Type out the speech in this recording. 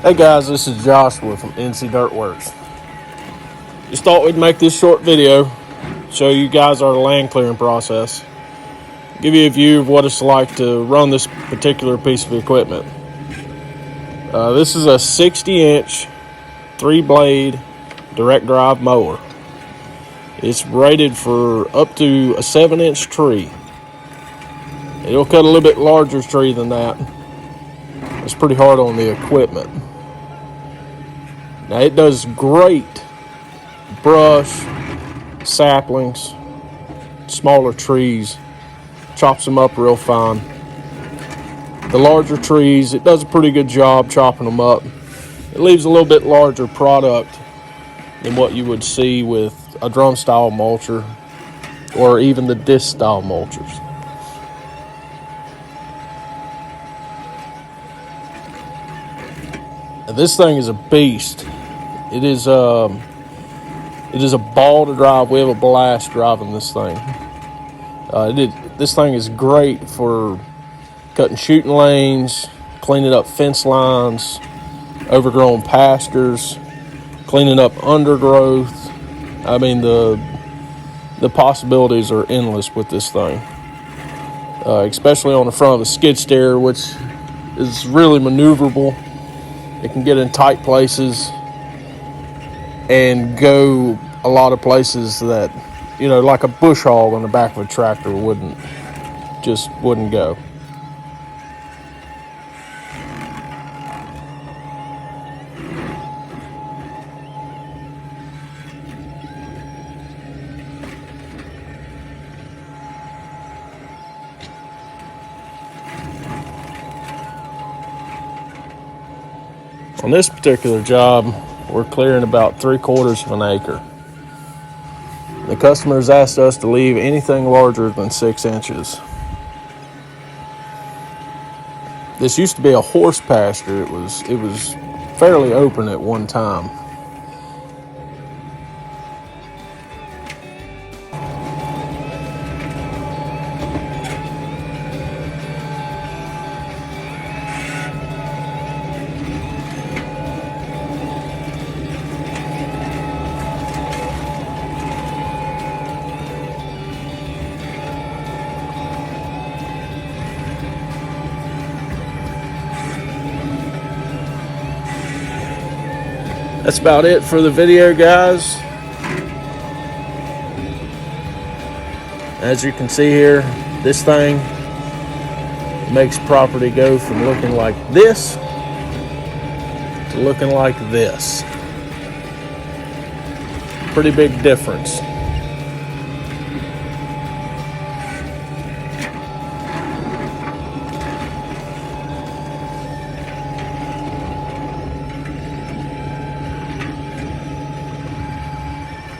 Hey guys, this is Joshua from NC Dirt Works. Just thought we'd make this short video, show you guys our land clearing process, give you a view of what it's like to run this particular piece of equipment. This is a 60-inch, 3-blade, direct drive mower. It's rated for up to a 7-inch tree. It'll cut a little bit larger tree than that. It's pretty hard on the equipment. Now it does great brush, saplings, smaller trees, chops them up real fine. The larger trees, it does a pretty good job chopping them up. It leaves a little bit larger product than what you would see with a drum style mulcher or even the disc style mulchers. Now, this thing is a beast. It is a ball to drive. We have a blast driving this thing. This thing is great for cutting shooting lanes, cleaning up fence lines, overgrown pastures, cleaning up undergrowth. I mean, the possibilities are endless with this thing, especially on the front of a skid steer, which is really maneuverable. It can get in tight places and go a lot of places that, like a bush hog on the back of a tractor wouldn't go. On this particular job, we're clearing about 3/4 of an acre. The customers asked us to leave anything larger than 6 inches. This used to be a horse pasture. It was fairly open at one time. That's about it for the video, guys. As you can see here, this thing makes property go from looking like this to looking like this. Pretty big difference.